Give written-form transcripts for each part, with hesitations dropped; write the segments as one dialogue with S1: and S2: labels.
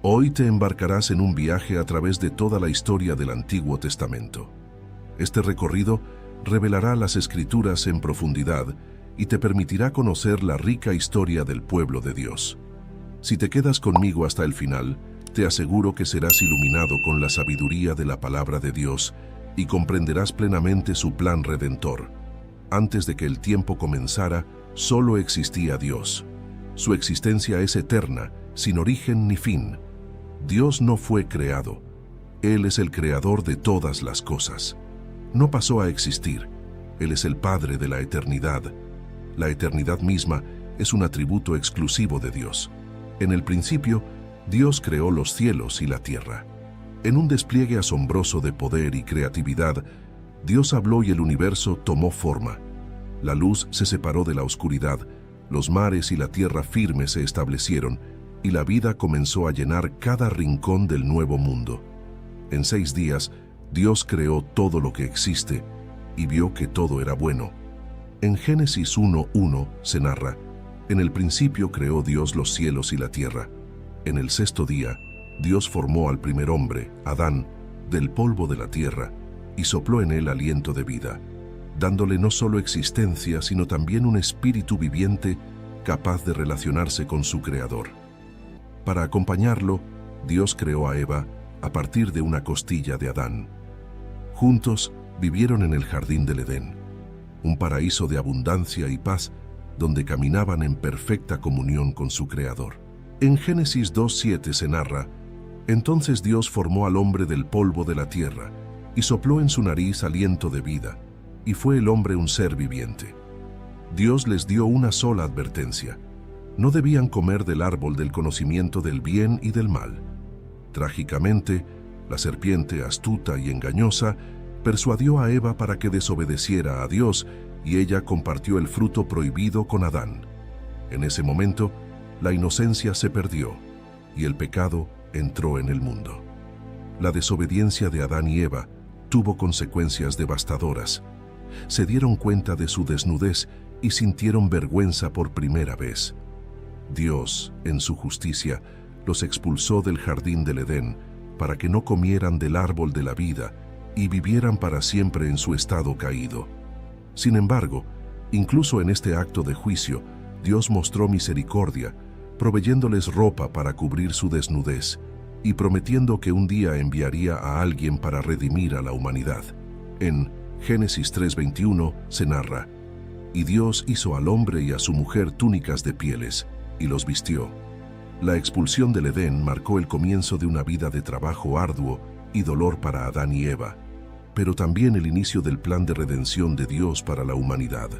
S1: Hoy te embarcarás en un viaje a través de toda la historia del Antiguo Testamento. Este recorrido revelará las Escrituras en profundidad y te permitirá conocer la rica historia del pueblo de Dios. Si te quedas conmigo hasta el final, te aseguro que serás iluminado con la sabiduría de la palabra de Dios y comprenderás plenamente su plan redentor. Antes de que el tiempo comenzara, solo existía Dios. Su existencia es eterna, sin origen ni fin. Dios no fue creado. Él es el creador de todas las cosas. No pasó a existir. Él es el Padre de la eternidad. La eternidad misma es un atributo exclusivo de Dios. En el principio, Dios creó los cielos y la tierra. En un despliegue asombroso de poder y creatividad, Dios habló y el universo tomó forma. La luz se separó de la oscuridad, los mares y la tierra firme se establecieron, y la vida comenzó a llenar cada rincón del nuevo mundo. En 6 días, Dios creó todo lo que existe, y vio que todo era bueno. En Génesis 1:1 se narra: en el principio creó Dios los cielos y la tierra. En el 6º día, Dios formó al primer hombre, Adán, del polvo de la tierra, y sopló en él aliento de vida, dándole no solo existencia, sino también un espíritu viviente capaz de relacionarse con su Creador. Para acompañarlo, Dios creó a Eva a partir de una costilla de Adán. Juntos vivieron en el jardín del Edén, un paraíso de abundancia y paz donde caminaban en perfecta comunión con su Creador. En Génesis 2:7 se narra: entonces Dios formó al hombre del polvo de la tierra y sopló en su nariz aliento de vida, y fue el hombre un ser viviente. Dios les dio una sola advertencia: no debían comer del árbol del conocimiento del bien y del mal. Trágicamente, la serpiente, astuta y engañosa, persuadió a Eva para que desobedeciera a Dios, y ella compartió el fruto prohibido con Adán. En ese momento, la inocencia se perdió, y el pecado entró en el mundo. La desobediencia de Adán y Eva tuvo consecuencias devastadoras. Se dieron cuenta de su desnudez y sintieron vergüenza por primera vez. Dios, en su justicia, los expulsó del jardín del Edén para que no comieran del árbol de la vida y vivieran para siempre en su estado caído. Sin embargo, incluso en este acto de juicio, Dios mostró misericordia, proveyéndoles ropa para cubrir su desnudez y prometiendo que un día enviaría a alguien para redimir a la humanidad. En Génesis 3:21 se narra: y Dios hizo al hombre y a su mujer túnicas de pieles, y los vistió. La expulsión del Edén marcó el comienzo de una vida de trabajo arduo y dolor para Adán y Eva, pero también el inicio del plan de redención de Dios para la humanidad.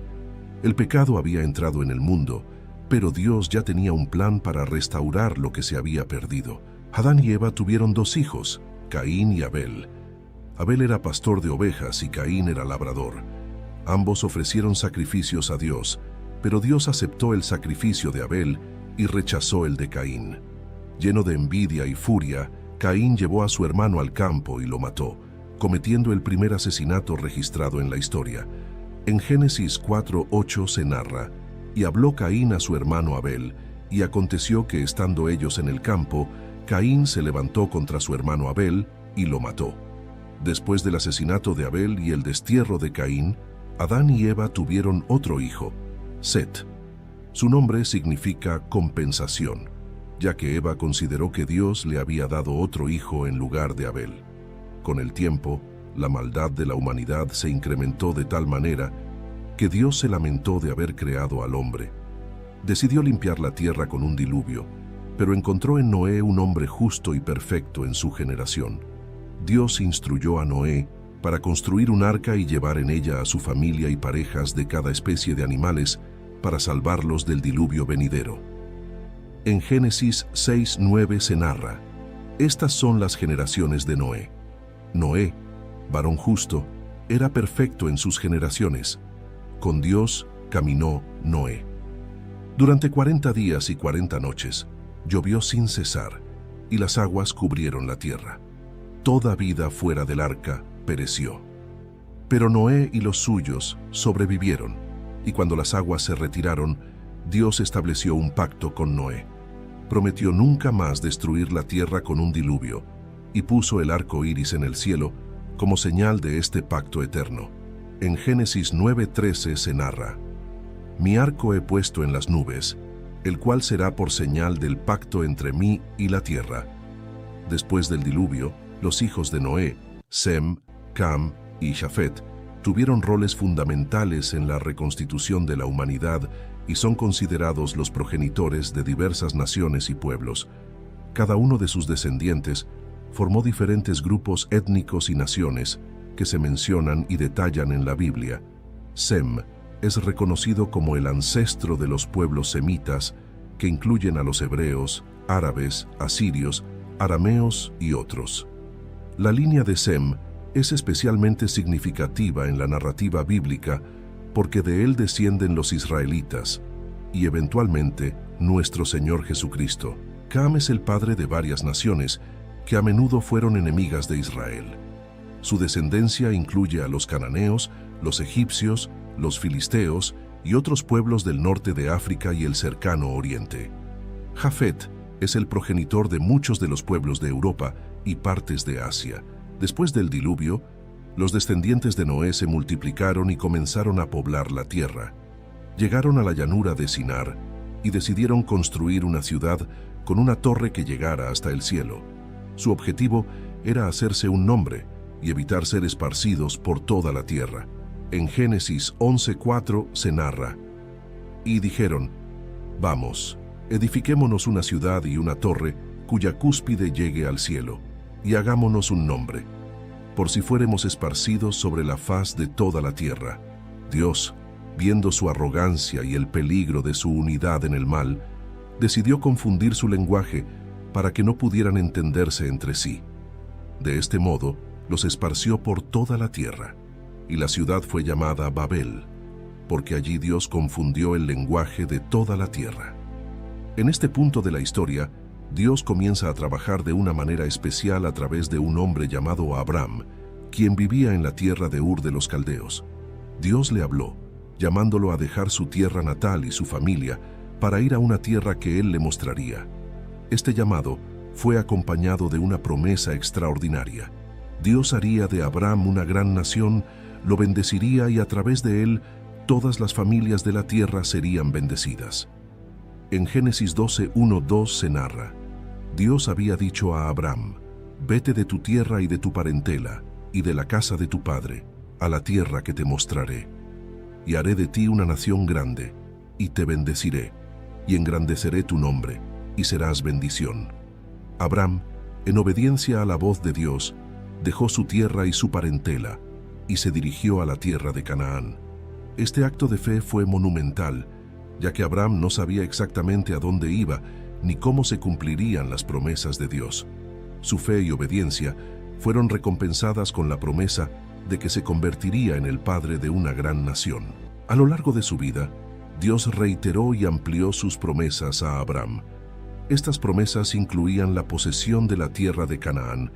S1: El pecado había entrado en el mundo, pero Dios ya tenía un plan para restaurar lo que se había perdido. Adán y Eva tuvieron 2 hijos, Caín y Abel. Abel era pastor de ovejas y Caín era labrador. Ambos ofrecieron sacrificios a Dios, pero Dios aceptó el sacrificio de Abel y rechazó el de Caín. Lleno de envidia y furia, Caín llevó a su hermano al campo y lo mató, cometiendo el primer asesinato registrado en la historia. En Génesis 4:8 se narra: y habló Caín a su hermano Abel, y aconteció que estando ellos en el campo, Caín se levantó contra su hermano Abel y lo mató. Después del asesinato de Abel y el destierro de Caín, Adán y Eva tuvieron otro hijo, Set. Su nombre significa compensación, ya que Eva consideró que Dios le había dado otro hijo en lugar de Abel. Con el tiempo, la maldad de la humanidad se incrementó de tal manera que Dios se lamentó de haber creado al hombre. Decidió limpiar la tierra con un diluvio, pero encontró en Noé un hombre justo y perfecto en su generación. Dios instruyó a Noé para construir un arca y llevar en ella a su familia y parejas de cada especie de animales para salvarlos del diluvio venidero. En Génesis 6:9 se narra: estas son las generaciones de Noé. Noé, varón justo, era perfecto en sus generaciones. Con Dios caminó Noé. Durante 40 días y 40 noches, llovió sin cesar, y las aguas cubrieron la tierra. Toda vida fuera del arca pereció. Pero Noé y los suyos sobrevivieron, y cuando las aguas se retiraron, Dios estableció un pacto con Noé. prometió nunca más destruir la tierra con un diluvio, y puso el arco iris en el cielo como señal de este pacto eterno. En Génesis 9:13 se narra: Mi arco he puesto en las nubes, el cual será por señal del pacto entre mí y la tierra. Después del diluvio, los hijos de Noé, Sem, Cam y Jafet, tuvieron roles fundamentales en la reconstitución de la humanidad y son considerados los progenitores de diversas naciones y pueblos. Cada uno de sus descendientes formó diferentes grupos étnicos y naciones que se mencionan y detallan en la Biblia. Sem es reconocido como el ancestro de los pueblos semitas, que incluyen a los hebreos, árabes, asirios, arameos y otros. La línea de Sem es especialmente significativa en la narrativa bíblica porque de él descienden los israelitas y eventualmente nuestro Señor Jesucristo. Cam es el padre de varias naciones que a menudo fueron enemigas de Israel. Su descendencia incluye a los cananeos, los egipcios, los filisteos y otros pueblos del norte de África y el cercano oriente. Jafet es el progenitor de muchos de los pueblos de Europa y partes de Asia. Después del diluvio, los descendientes de Noé se multiplicaron y comenzaron a poblar la tierra. Llegaron a la llanura de Sinar y decidieron construir una ciudad con una torre que llegara hasta el cielo. Su objetivo era hacerse un nombre y evitar ser esparcidos por toda la tierra. En Génesis 11:4 se narra: Y dijeron: Vamos, edifiquémonos una ciudad y una torre cuya cúspide llegue al cielo, y hagámonos un nombre, por si fuéremos esparcidos sobre la faz de toda la tierra. Dios, viendo su arrogancia y el peligro de su unidad en el mal, decidió confundir su lenguaje para que no pudieran entenderse entre sí. De este modo, los esparció por toda la tierra, y la ciudad fue llamada Babel, porque allí Dios confundió el lenguaje de toda la tierra. En este punto de la historia, Dios comienza a trabajar de una manera especial a través de un hombre llamado Abram, quien vivía en la tierra de Ur de los Caldeos. Dios le habló, llamándolo a dejar su tierra natal y su familia para ir a una tierra que él le mostraría. Este llamado fue acompañado de una promesa extraordinaria. Dios haría de Abram una gran nación, lo bendeciría y a través de él todas las familias de la tierra serían bendecidas. En Génesis 12:1-2 se narra: Dios había dicho a Abram: Vete de tu tierra y de tu parentela, y de la casa de tu padre, a la tierra que te mostraré. Y haré de ti una nación grande, y te bendeciré, y engrandeceré tu nombre, y serás bendición. Abram, en obediencia a la voz de Dios, dejó su tierra y su parentela, y se dirigió a la tierra de Canaán. Este acto de fe fue monumental, ya que Abram no sabía exactamente a dónde iba, ni cómo se cumplirían las promesas de Dios. Su fe y obediencia fueron recompensadas con la promesa de que se convertiría en el padre de una gran nación. A lo largo de su vida, Dios reiteró y amplió sus promesas a Abram. Estas promesas incluían la posesión de la tierra de Canaán,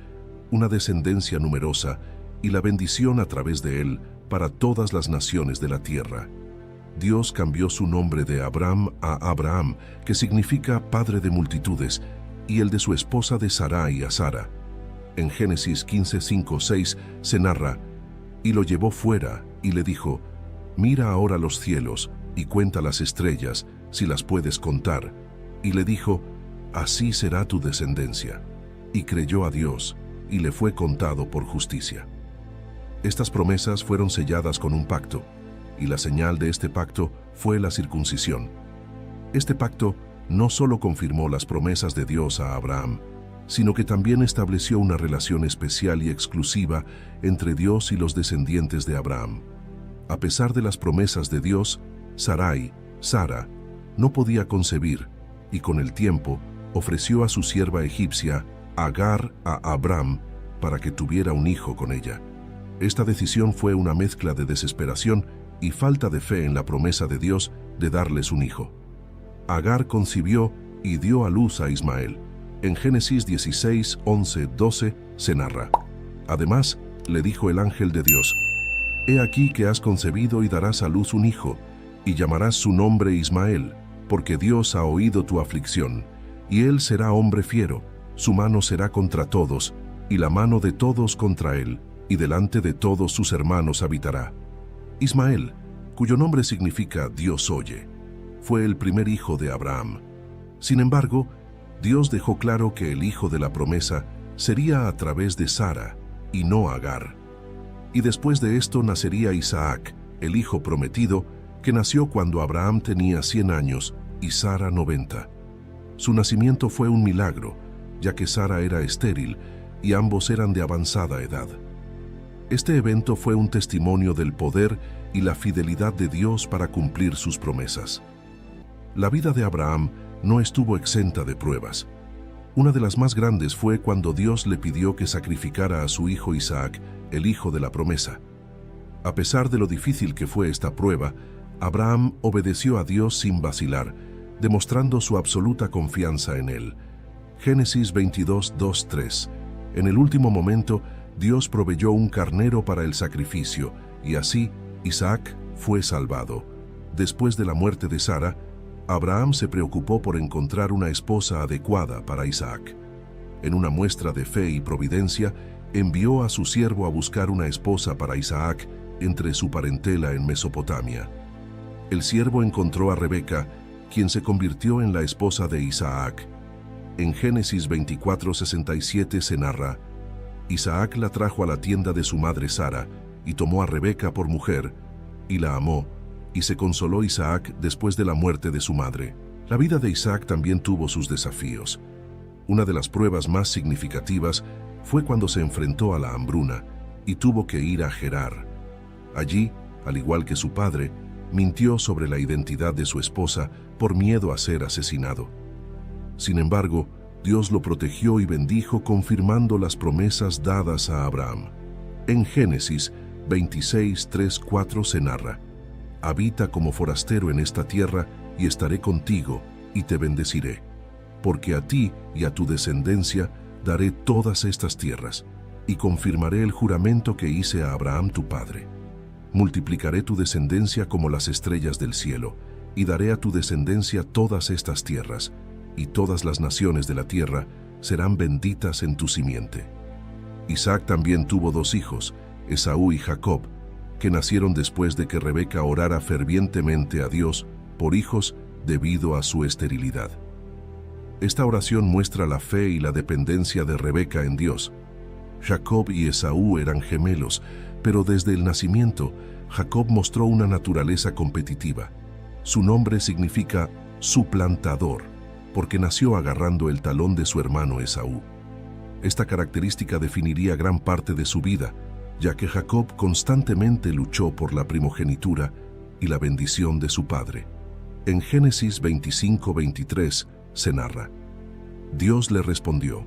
S1: una descendencia numerosa y la bendición a través de él para todas las naciones de la tierra. Dios cambió su nombre de Abram a Abraham, que significa padre de multitudes, y el de su esposa de Sarai a Sara. En Génesis 15:5-6 se narra: Y lo llevó fuera y le dijo: Mira ahora los cielos y cuenta las estrellas, si las puedes contar. Y le dijo: Así será tu descendencia. Y creyó a Dios, y le fue contado por justicia. Estas promesas fueron selladas con un pacto, y la señal de este pacto fue la circuncisión. Este pacto no solo confirmó las promesas de Dios a Abraham, sino que también estableció una relación especial y exclusiva entre Dios y los descendientes de Abraham. A pesar de las promesas de Dios, Sara, no podía concebir, y con el tiempo ofreció a su sierva egipcia, Agar, a Abram, para que tuviera un hijo con ella. Esta decisión fue una mezcla de desesperación y falta de fe en la promesa de Dios de darles un hijo. Agar concibió y dio a luz a Ismael. En Génesis 16:11-12 se narra: Además, le dijo el ángel de Dios: He aquí que has concebido y darás a luz un hijo, y llamarás su nombre Ismael, porque Dios ha oído tu aflicción, y él será hombre fiero, su mano será contra todos, y la mano de todos contra él, y delante de todos sus hermanos habitará. Ismael, cuyo nombre significa Dios oye, fue el primer hijo de Abraham. Sin embargo, Dios dejó claro que el hijo de la promesa sería a través de Sara, y no Agar. Y después de esto nacería Isaac, el hijo prometido, que nació cuando Abraham tenía 100 años y Sara 90. Su nacimiento fue un milagro, ya que Sara era estéril y ambos eran de avanzada edad. Este evento fue un testimonio del poder y la fidelidad de Dios para cumplir sus promesas. La vida de Abraham no estuvo exenta de pruebas. Una de las más grandes fue cuando Dios le pidió que sacrificara a su hijo Isaac, el hijo de la promesa. A pesar de lo difícil que fue esta prueba, Abraham obedeció a Dios sin vacilar, demostrando su absoluta confianza en él. Génesis 22, 2, 3. En el último momento, Dios proveyó un carnero para el sacrificio, y así Isaac fue salvado. Después de la muerte de Sara, Abraham se preocupó por encontrar una esposa adecuada para Isaac. En una muestra de fe y providencia, envió a su siervo a buscar una esposa para Isaac entre su parentela en Mesopotamia. El siervo encontró a Rebeca, quien se convirtió en la esposa de Isaac. En Génesis 24:67 se narra: Isaac la trajo a la tienda de su madre Sara, y tomó a Rebeca por mujer, y la amó, y se consoló Isaac después de la muerte de su madre. La vida de Isaac también tuvo sus desafíos. Una de las pruebas más significativas fue cuando se enfrentó a la hambruna y tuvo que ir a Gerar. Allí, al igual que su padre, mintió sobre la identidad de su esposa por miedo a ser asesinado. Sin embargo, Dios lo protegió y bendijo, confirmando las promesas dadas a Abraham. En Génesis 26:3-4 se narra: Habita como forastero en esta tierra, y estaré contigo, y te bendeciré. Porque a ti y a tu descendencia daré todas estas tierras, y confirmaré el juramento que hice a Abraham tu padre. Multiplicaré tu descendencia como las estrellas del cielo, y daré a tu descendencia todas estas tierras, y todas las naciones de la tierra serán benditas en tu simiente. Isaac también tuvo 2 hijos, Esaú y Jacob, que nacieron después de que Rebeca orara fervientemente a Dios por hijos debido a su esterilidad. Esta oración muestra la fe y la dependencia de Rebeca en Dios. Jacob y Esaú eran gemelos, pero desde el nacimiento, Jacob mostró una naturaleza competitiva. Su nombre significa suplantador, porque nació agarrando el talón de su hermano Esaú. Esta característica definiría gran parte de su vida, ya que Jacob constantemente luchó por la primogenitura y la bendición de su padre. En Génesis 25:23 se narra: Dios le respondió: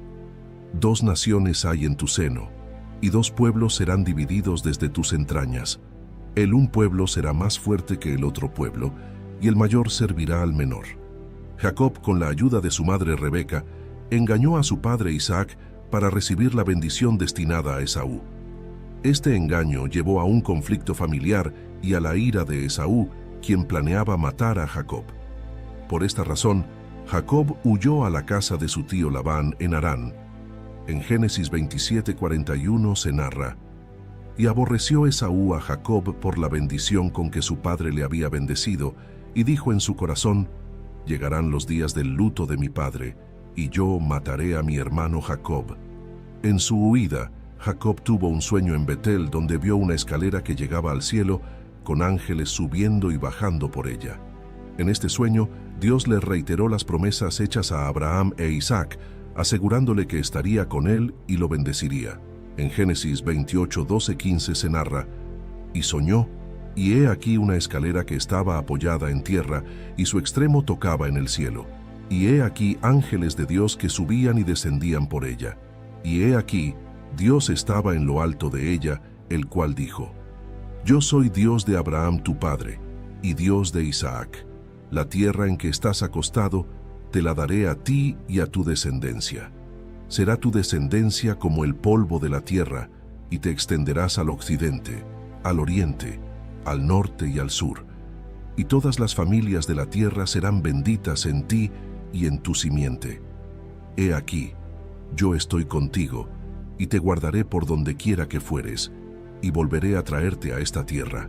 S1: 2 naciones hay en tu seno, y 2 pueblos serán divididos desde tus entrañas. El un pueblo será más fuerte que el otro pueblo, y el mayor servirá al menor. Jacob, con la ayuda de su madre Rebeca, engañó a su padre Isaac para recibir la bendición destinada a Esaú. Este engaño llevó a un conflicto familiar y a la ira de Esaú, quien planeaba matar a Jacob. Por esta razón, Jacob huyó a la casa de su tío Labán en Harán. En Génesis 27:41 se narra: Y aborreció Esaú a Jacob por la bendición con que su padre le había bendecido, y dijo en su corazón: Llegarán los días del luto de mi padre, y yo mataré a mi hermano Jacob. En su huida, Jacob tuvo un sueño en Betel, donde vio una escalera que llegaba al cielo, con ángeles subiendo y bajando por ella. En este sueño, Dios le reiteró las promesas hechas a Abraham e Isaac, asegurándole que estaría con él y lo bendeciría. En Génesis 28:12-15 se narra: Y soñó, y he aquí una escalera que estaba apoyada en tierra, y su extremo tocaba en el cielo. Y he aquí ángeles de Dios que subían y descendían por ella. Y he aquí, Dios estaba en lo alto de ella, el cual dijo: Yo soy Dios de Abraham tu padre, y Dios de Isaac. La tierra en que estás acostado, te la daré a ti y a tu descendencia. Será tu descendencia como el polvo de la tierra, y te extenderás al occidente, al oriente, al norte y al sur. Y todas las familias de la tierra serán benditas en ti y en tu simiente. He aquí, yo estoy contigo, y te guardaré por donde quiera que fueres, y volveré a traerte a esta tierra,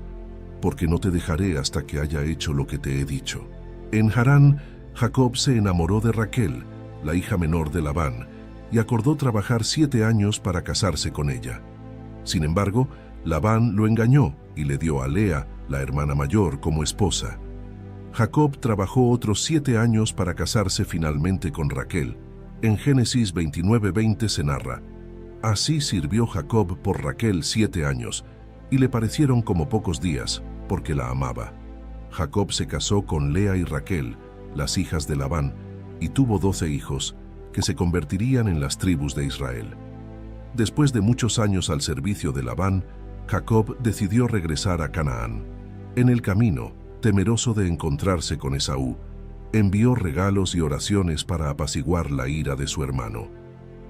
S1: porque no te dejaré hasta que haya hecho lo que te he dicho. En Harán, Jacob se enamoró de Raquel, la hija menor de Labán, y acordó trabajar 7 años para casarse con ella. Sin embargo, Labán lo engañó y le dio a Lea, la hermana mayor, como esposa. Jacob trabajó otros 7 años para casarse finalmente con Raquel. En Génesis 29:20 se narra: así sirvió Jacob por Raquel 7 años, y le parecieron como pocos días, porque la amaba. Jacob se casó con Lea y Raquel, las hijas de Labán, y tuvo 12 hijos, que se convertirían en las tribus de Israel. Después de muchos años al servicio de Labán, Jacob decidió regresar a Canaán. En el camino, temeroso de encontrarse con Esaú, envió regalos y oraciones para apaciguar la ira de su hermano.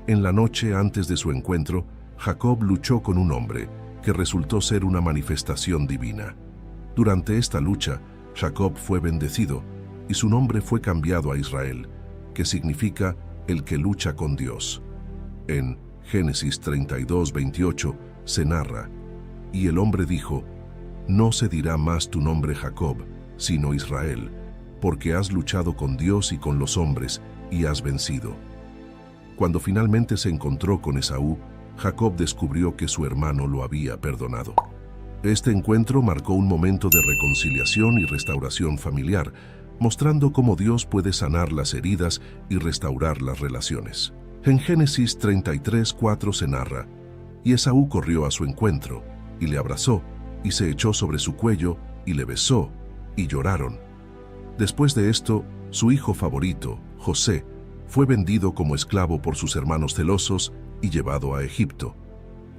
S1: En la noche antes de su encuentro, Jacob luchó con un hombre, que resultó ser una manifestación divina. Durante esta lucha, Jacob fue bendecido, y su nombre fue cambiado a Israel, que significa el que lucha con Dios. En Génesis 32:28 se narra: y el hombre dijo: no se dirá más tu nombre Jacob, sino Israel, porque has luchado con Dios y con los hombres, y has vencido. Cuando finalmente se encontró con Esaú, Jacob descubrió que su hermano lo había perdonado. Este encuentro marcó un momento de reconciliación y restauración familiar, mostrando cómo Dios puede sanar las heridas y restaurar las relaciones. En Génesis 33:4 se narra: y Esaú corrió a su encuentro, y le abrazó, y se echó sobre su cuello, y le besó, y lloraron. Después de esto, su hijo favorito, José, fue vendido como esclavo por sus hermanos celosos y llevado a Egipto.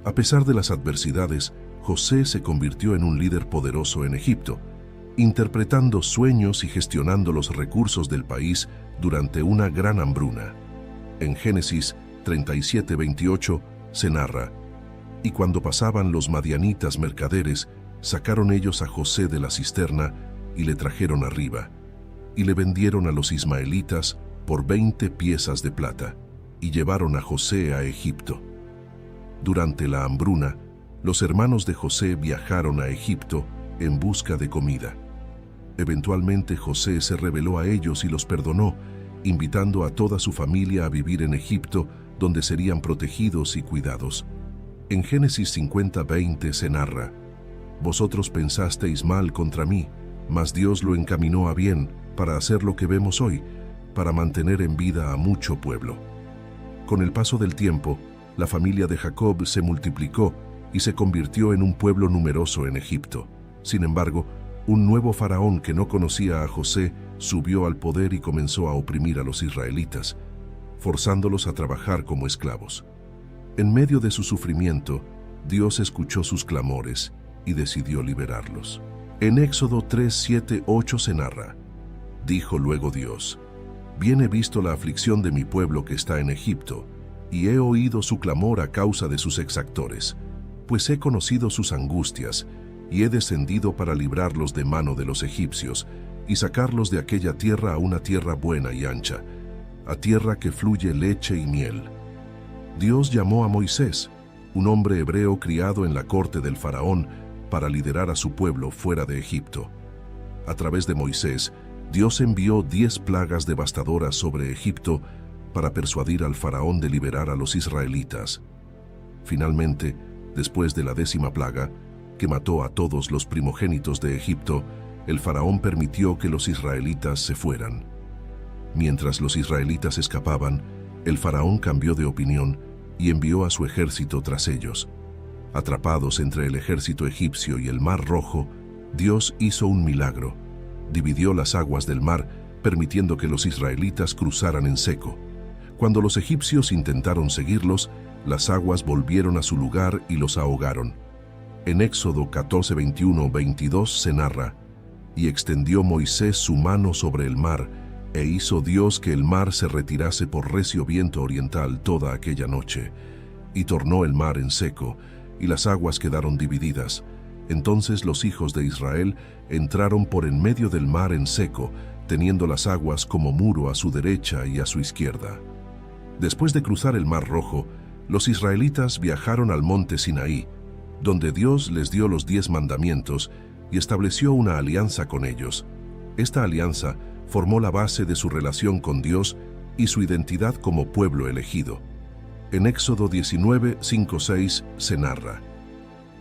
S1: A pesar de las adversidades, José se convirtió en un líder poderoso en Egipto, interpretando sueños y gestionando los recursos del país durante una gran hambruna. En Génesis 37:28 se narra: y cuando pasaban los madianitas mercaderes, sacaron ellos a José de la cisterna y le trajeron arriba, y le vendieron a los ismaelitas por 20 piezas de plata, y llevaron a José a Egipto. Durante la hambruna, los hermanos de José viajaron a Egipto en busca de comida. Eventualmente José se reveló a ellos y los perdonó, invitando a toda su familia a vivir en Egipto, donde serían protegidos y cuidados. En Génesis 50:20 se narra: vosotros pensasteis mal contra mí, mas Dios lo encaminó a bien para hacer lo que vemos hoy, para mantener en vida a mucho pueblo. Con el paso del tiempo, la familia de Jacob se multiplicó y se convirtió en un pueblo numeroso en Egipto. Sin embargo, un nuevo faraón que no conocía a José subió al poder y comenzó a oprimir a los israelitas, forzándolos a trabajar como esclavos. En medio de su sufrimiento, Dios escuchó sus clamores y decidió liberarlos. En Éxodo 3:7-8 se narra: dijo luego Dios: bien he visto la aflicción de mi pueblo que está en Egipto, y he oído su clamor a causa de sus exactores, pues he conocido sus angustias, y he descendido para librarlos de mano de los egipcios, y sacarlos de aquella tierra a una tierra buena y ancha, a tierra que fluye leche y miel. Dios llamó a Moisés, un hombre hebreo criado en la corte del faraón, para liderar a su pueblo fuera de Egipto. A través de Moisés, Dios envió 10 plagas devastadoras sobre Egipto para persuadir al faraón de liberar a los israelitas. Finalmente, después de la 10ª plaga, que mató a todos los primogénitos de Egipto, el faraón permitió que los israelitas se fueran. Mientras los israelitas escapaban, el faraón cambió de opinión y envió a su ejército tras ellos. Atrapados entre el ejército egipcio y el Mar Rojo, Dios hizo un milagro. Dividió las aguas del mar, permitiendo que los israelitas cruzaran en seco. Cuando los egipcios intentaron seguirlos, las aguas volvieron a su lugar y los ahogaron. En Éxodo 14:21-22 se narra: y extendió Moisés su mano sobre el mar, e hizo Dios que el mar se retirase por recio viento oriental toda aquella noche, y tornó el mar en seco, y las aguas quedaron divididas. Entonces los hijos de Israel entraron por en medio del mar en seco, teniendo las aguas como muro a su derecha y a su izquierda. Después de cruzar el Mar Rojo, los israelitas viajaron al monte Sinaí, donde Dios les dio los 10 mandamientos y estableció una alianza con ellos. Esta alianza formó la base de su relación con Dios y su identidad como pueblo elegido. En Éxodo 19, 5-6 se narra: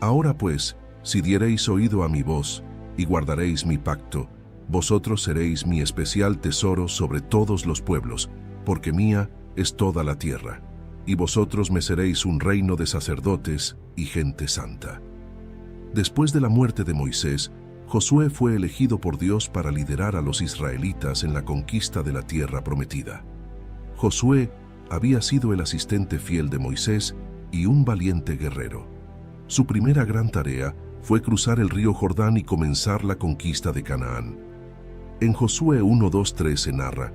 S1: Ahora pues, si diereis oído a mi voz y guardaréis mi pacto, vosotros seréis mi especial tesoro sobre todos los pueblos, porque mía es toda la tierra, y vosotros me seréis un reino de sacerdotes y gente santa. Después de la muerte de Moisés, Josué fue elegido por Dios para liderar a los israelitas en la conquista de la tierra prometida. Josué había sido el asistente fiel de Moisés y un valiente guerrero. Su primera gran tarea fue cruzar el río Jordán y comenzar la conquista de Canaán. En Josué 1:2-3 se narra: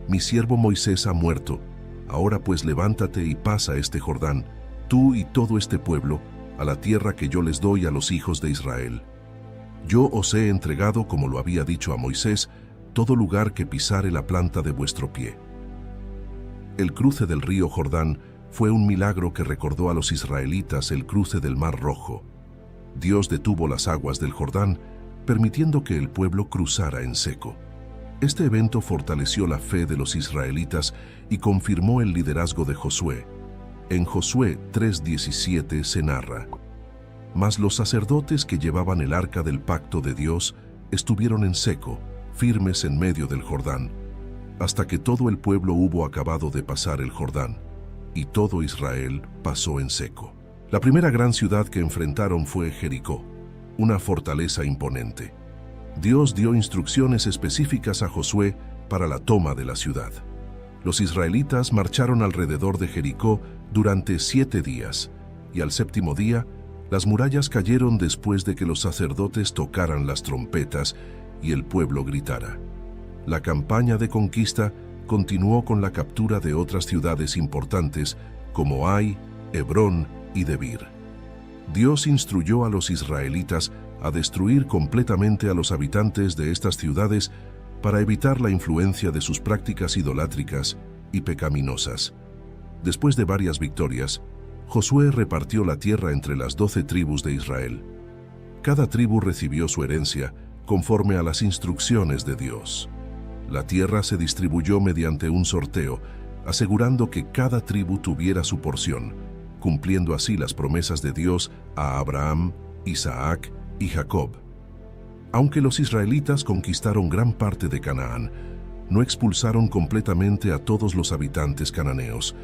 S1: Mi siervo Moisés ha muerto. Ahora pues levántate y pasa este Jordán, tú y todo este pueblo, a la tierra que yo les doy a los hijos de Israel. Yo os he entregado, como lo había dicho a Moisés, todo lugar que pisare la planta de vuestro pie. El cruce del río Jordán fue un milagro que recordó a los israelitas el cruce del Mar Rojo. Dios detuvo las aguas del Jordán, permitiendo que el pueblo cruzara en seco. Este evento fortaleció la fe de los israelitas y confirmó el liderazgo de Josué. En Josué 3:17 se narra: Mas los sacerdotes que llevaban el arca del pacto de Dios estuvieron en seco, firmes en medio del Jordán, hasta que todo el pueblo hubo acabado de pasar el Jordán, y todo Israel pasó en seco. La primera gran ciudad que enfrentaron fue Jericó, una fortaleza imponente. Dios dio instrucciones específicas a Josué para la toma de la ciudad. Los israelitas marcharon alrededor de Jericó durante 7 días, y al 7º día, las murallas cayeron después de que los sacerdotes tocaran las trompetas y el pueblo gritara. La campaña de conquista continuó con la captura de otras ciudades importantes como Ai, Hebrón y Debir. Dios instruyó a los israelitas a destruir completamente a los habitantes de estas ciudades para evitar la influencia de sus prácticas idolátricas y pecaminosas. Después de varias victorias, Josué repartió la tierra entre las 12 tribus de Israel. Cada tribu recibió su herencia conforme a las instrucciones de Dios. La tierra se distribuyó mediante un sorteo, asegurando que cada tribu tuviera su porción, cumpliendo así las promesas de Dios a Abraham, Isaac y Jacob. Aunque los israelitas conquistaron gran parte de Canaán, no expulsaron completamente a todos los habitantes cananeos.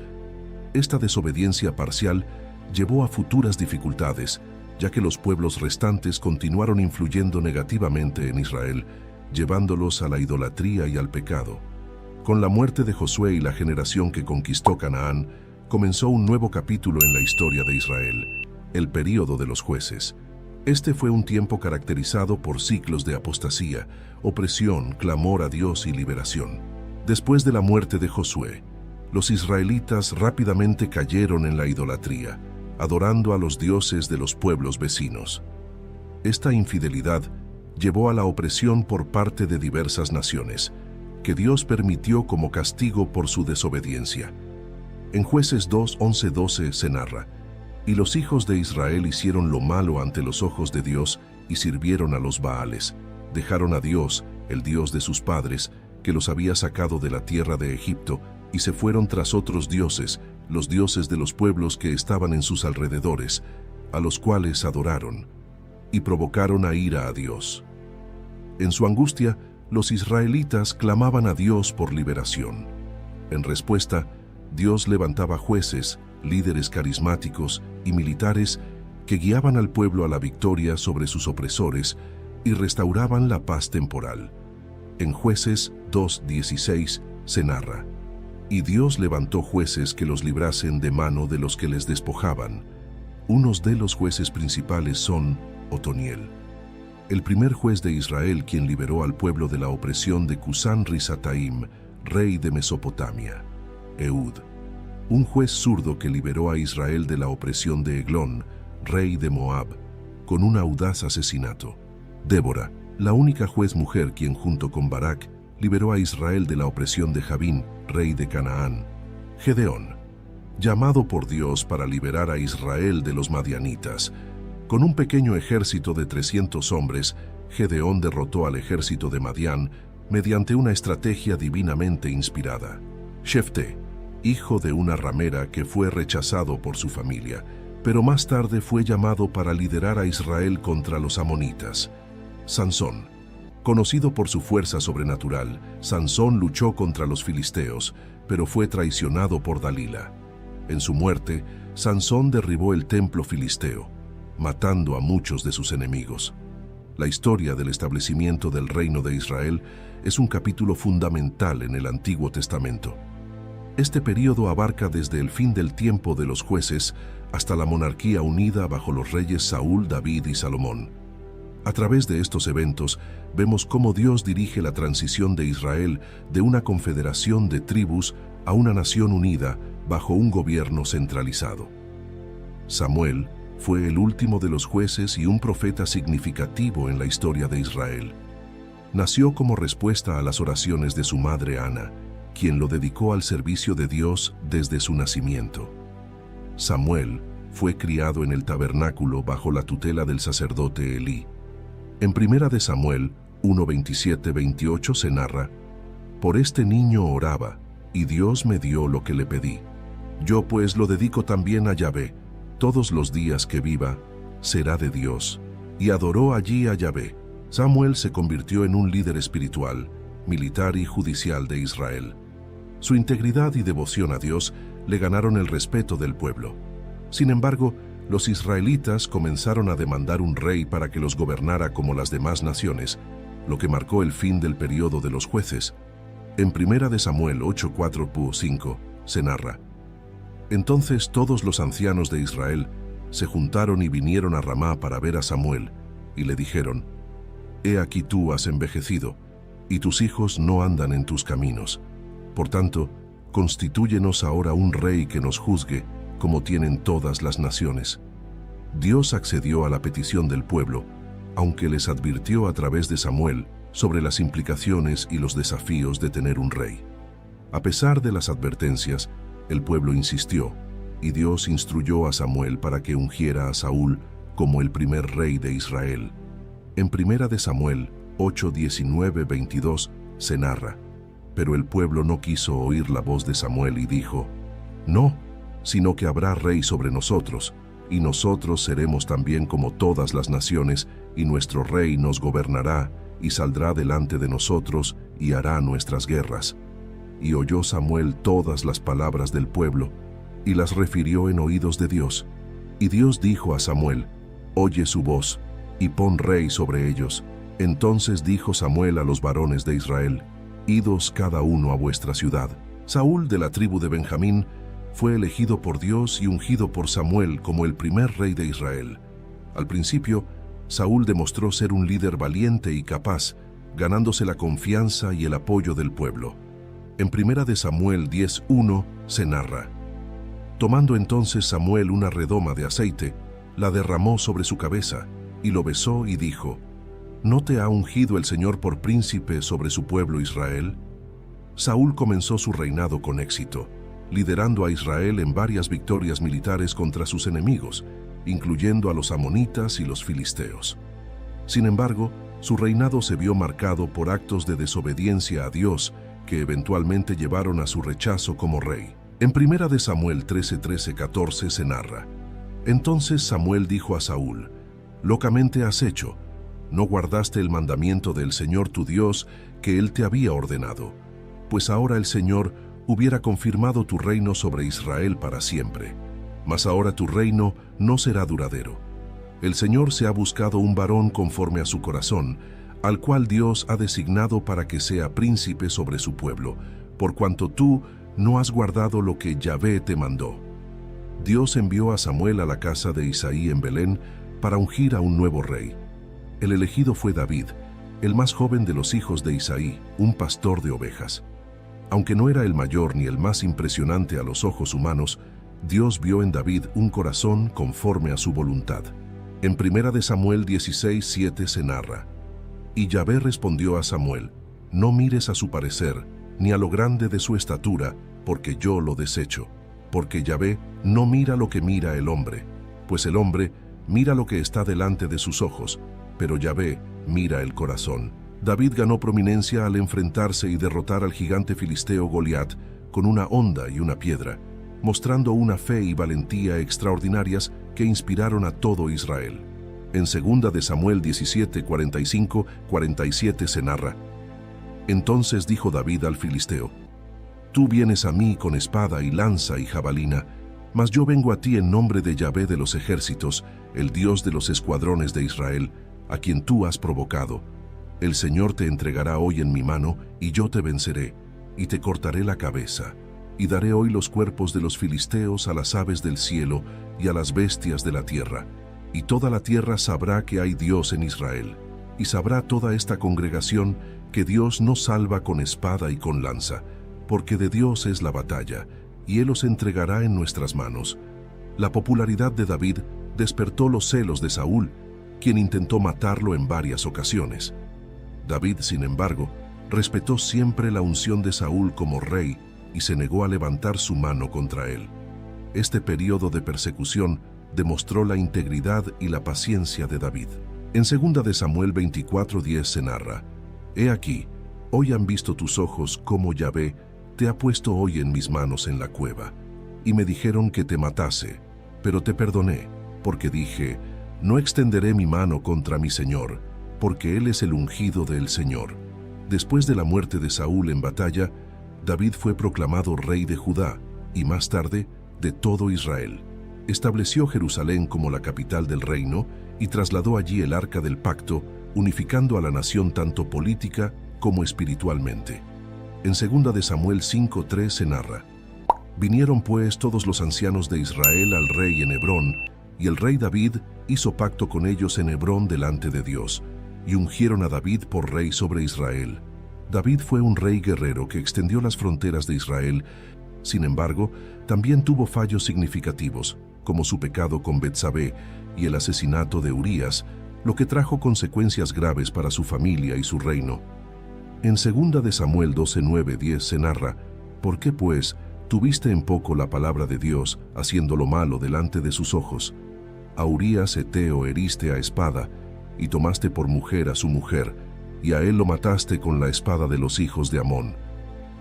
S1: Esta desobediencia parcial llevó a futuras dificultades, ya que los pueblos restantes continuaron influyendo negativamente en Israel, llevándolos a la idolatría y al pecado. Con la muerte de Josué y la generación que conquistó Canaán, comenzó un nuevo capítulo en la historia de Israel, el período de los jueces. Este fue un tiempo caracterizado por ciclos de apostasía, opresión, clamor a Dios y liberación. Después de la muerte de Josué, los israelitas rápidamente cayeron en la idolatría, adorando a los dioses de los pueblos vecinos. Esta infidelidad llevó a la opresión por parte de diversas naciones, que Dios permitió como castigo por su desobediencia. En Jueces 2:11-12 se narra: Y los hijos de Israel hicieron lo malo ante los ojos de Dios y sirvieron a los Baales. Dejaron a Dios, el Dios de sus padres, que los había sacado de la tierra de Egipto, y se fueron tras otros dioses, los dioses de los pueblos que estaban en sus alrededores, a los cuales adoraron, y provocaron a ira a Dios. En su angustia, los israelitas clamaban a Dios por liberación. En respuesta, Dios levantaba jueces, líderes carismáticos y militares que guiaban al pueblo a la victoria sobre sus opresores y restauraban la paz temporal. En Jueces 2:16 se narra: Y Dios levantó jueces que los librasen de mano de los que les despojaban. Unos de los jueces principales son Otoniel, el primer juez de Israel quien liberó al pueblo de la opresión de Cusán-Risataim, rey de Mesopotamia. Ehud, un juez zurdo que liberó a Israel de la opresión de Eglón, rey de Moab, con un audaz asesinato. Débora, la única juez mujer quien junto con Barak liberó a Israel de la opresión de Jabín, rey de Canaán. Gedeón, llamado por Dios para liberar a Israel de los madianitas. Con un pequeño ejército de 300 hombres, Gedeón derrotó al ejército de Madián mediante una estrategia divinamente inspirada. Jefté, hijo de una ramera que fue rechazado por su familia, pero más tarde fue llamado para liderar a Israel contra los amonitas. Sansón, conocido por su fuerza sobrenatural, Sansón luchó contra los filisteos, pero fue traicionado por Dalila. En su muerte, Sansón derribó el templo filisteo, matando a muchos de sus enemigos. La historia del establecimiento del reino de Israel es un capítulo fundamental en el Antiguo Testamento. Este período abarca desde el fin del tiempo de los jueces hasta la monarquía unida bajo los reyes Saúl, David y Salomón. A través de estos eventos, vemos cómo Dios dirige la transición de Israel de una confederación de tribus a una nación unida bajo un gobierno centralizado. Samuel fue el último de los jueces y un profeta significativo en la historia de Israel. Nació como respuesta a las oraciones de su madre Ana, quien lo dedicó al servicio de Dios desde su nacimiento. Samuel fue criado en el tabernáculo bajo la tutela del sacerdote Elí. En 1 de Samuel 1:27-28 se narra: «Por este niño oraba, y Dios me dio lo que le pedí. Yo pues lo dedico también a Yahvé. Todos los días que viva, será de Dios». Y adoró allí a Yahvé. Samuel se convirtió en un líder espiritual, militar y judicial de Israel. Su integridad y devoción a Dios le ganaron el respeto del pueblo. Sin embargo, los israelitas comenzaron a demandar un rey para que los gobernara como las demás naciones, lo que marcó el fin del periodo de los jueces. En 1 de Samuel 8:4-5 se narra: «Entonces todos los ancianos de Israel se juntaron y vinieron a Ramá para ver a Samuel, y le dijeron: He aquí tú has envejecido, y tus hijos no andan en tus caminos. Por tanto, constitúyenos ahora un rey que nos juzgue, como tienen todas las naciones». Dios accedió a la petición del pueblo, aunque les advirtió a través de Samuel sobre las implicaciones y los desafíos de tener un rey. A pesar de las advertencias, el pueblo insistió, y Dios instruyó a Samuel para que ungiera a Saúl como el primer rey de Israel. En 1 de Samuel 8:19-22 se narra: «Pero el pueblo no quiso oír la voz de Samuel y dijo: No, sino que habrá rey sobre nosotros, y nosotros seremos también como todas las naciones, y nuestro rey nos gobernará, y saldrá delante de nosotros, y hará nuestras guerras». Y oyó Samuel todas las palabras del pueblo, y las refirió en oídos de Dios. Y Dios dijo a Samuel: «Oye su voz, y pon rey sobre ellos». Entonces dijo Samuel a los varones de Israel: «Idos cada uno a vuestra ciudad». Saúl, de la tribu de Benjamín, fue elegido por Dios y ungido por Samuel como el primer rey de Israel. Al principio, Saúl demostró ser un líder valiente y capaz, ganándose la confianza y el apoyo del pueblo. En 1 de Samuel 10:1 se narra: «Tomando entonces Samuel una redoma de aceite, la derramó sobre su cabeza, y lo besó y dijo: ¿No te ha ungido el Señor por príncipe sobre su pueblo Israel?». Saúl comenzó su reinado con éxito, liderando a Israel en varias victorias militares contra sus enemigos, incluyendo a los amonitas y los filisteos. Sin embargo, su reinado se vio marcado por actos de desobediencia a Dios que eventualmente llevaron a su rechazo como rey. En 1 de Samuel 13:14 se narra: «Entonces Samuel dijo a Saúl: Locamente has hecho, no guardaste el mandamiento del Señor tu Dios que Él te había ordenado, pues ahora el Señor hubiera confirmado tu reino sobre Israel para siempre. Mas ahora tu reino no será duradero. El Señor se ha buscado un varón conforme a su corazón, al cual Dios ha designado para que sea príncipe sobre su pueblo, por cuanto tú no has guardado lo que Yahvé te mandó». Dios envió a Samuel a la casa de Isaí en Belén para ungir a un nuevo rey. El elegido fue David, el más joven de los hijos de Isaí, un pastor de ovejas. Aunque no era el mayor ni el más impresionante a los ojos humanos, Dios vio en David un corazón conforme a su voluntad. En 1 de Samuel 16:7 se narra: «Y Yahvé respondió a Samuel: No mires a su parecer, ni a lo grande de su estatura, porque yo lo desecho. Porque Yahvé no mira lo que mira el hombre, pues el hombre mira lo que está delante de sus ojos, pero Yahvé mira el corazón. David ganó prominencia al enfrentarse y derrotar al gigante filisteo Goliat con una honda y una piedra, mostrando una fe y valentía extraordinarias que inspiraron a todo Israel. En 2 de Samuel 17, 45-47 se narra: Entonces dijo David al filisteo: Tú vienes a mí con espada y lanza y jabalina, mas yo vengo a ti en nombre de Yahvé de los ejércitos, el Dios de los escuadrones de Israel, a quien tú has provocado. El Señor te entregará hoy en mi mano, y yo te venceré, y te cortaré la cabeza, y daré hoy los cuerpos de los filisteos a las aves del cielo y a las bestias de la tierra, y toda la tierra sabrá que hay Dios en Israel, y sabrá toda esta congregación que Dios no salva con espada y con lanza, porque de Dios es la batalla, y Él os entregará en nuestras manos. La popularidad de David despertó los celos de Saúl, quien intentó matarlo en varias ocasiones. David, sin embargo, respetó siempre la unción de Saúl como rey y se negó a levantar su mano contra él. Este periodo de persecución demostró la integridad y la paciencia de David. En 2 de Samuel 24:10 se narra: He aquí, hoy han visto tus ojos cómo Yahvé te ha puesto hoy en mis manos en la cueva, y me dijeron que te matase, pero te perdoné, porque dije, no extenderé mi mano contra mi Señor, porque Él es el ungido del Señor. Después de la muerte de Saúl en batalla, David fue proclamado rey de Judá, y más tarde, de todo Israel. Estableció Jerusalén como la capital del reino, y trasladó allí el arca del pacto, unificando a la nación tanto política como espiritualmente. En 2 de Samuel 5:3 se narra: Vinieron pues todos los ancianos de Israel al rey en Hebrón, y el rey David hizo pacto con ellos en Hebrón delante de Dios, y ungieron a David por rey sobre Israel. David fue un rey guerrero que extendió las fronteras de Israel. Sin embargo, también tuvo fallos significativos, como su pecado con Betsabé y el asesinato de Urías, lo que trajo consecuencias graves para su familia y su reino. En 2 de Samuel 12:9-10 se narra: ¿Por qué, pues, tuviste en poco la palabra de Dios, haciendo lo malo delante de sus ojos? A Urías heteo heriste a espada, y tomaste por mujer a su mujer, y a él lo mataste con la espada de los hijos de Amón.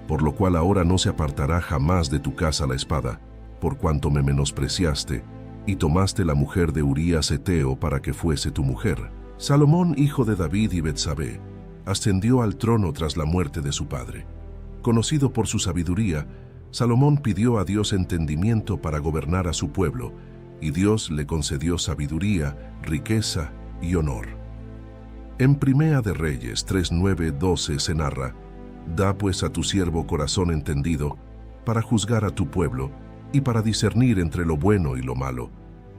S1: Por lo cual ahora no se apartará jamás de tu casa la espada, por cuanto me menospreciaste, y tomaste la mujer de Urías heteo para que fuese tu mujer. Salomón, hijo de David y Betsabé, ascendió al trono tras la muerte de su padre. Conocido por su sabiduría, Salomón pidió a Dios entendimiento para gobernar a su pueblo, y Dios le concedió sabiduría, riqueza y honor. En Primera de Reyes 3:9-12 se narra: Da pues a tu siervo corazón entendido, para juzgar a tu pueblo, y para discernir entre lo bueno y lo malo,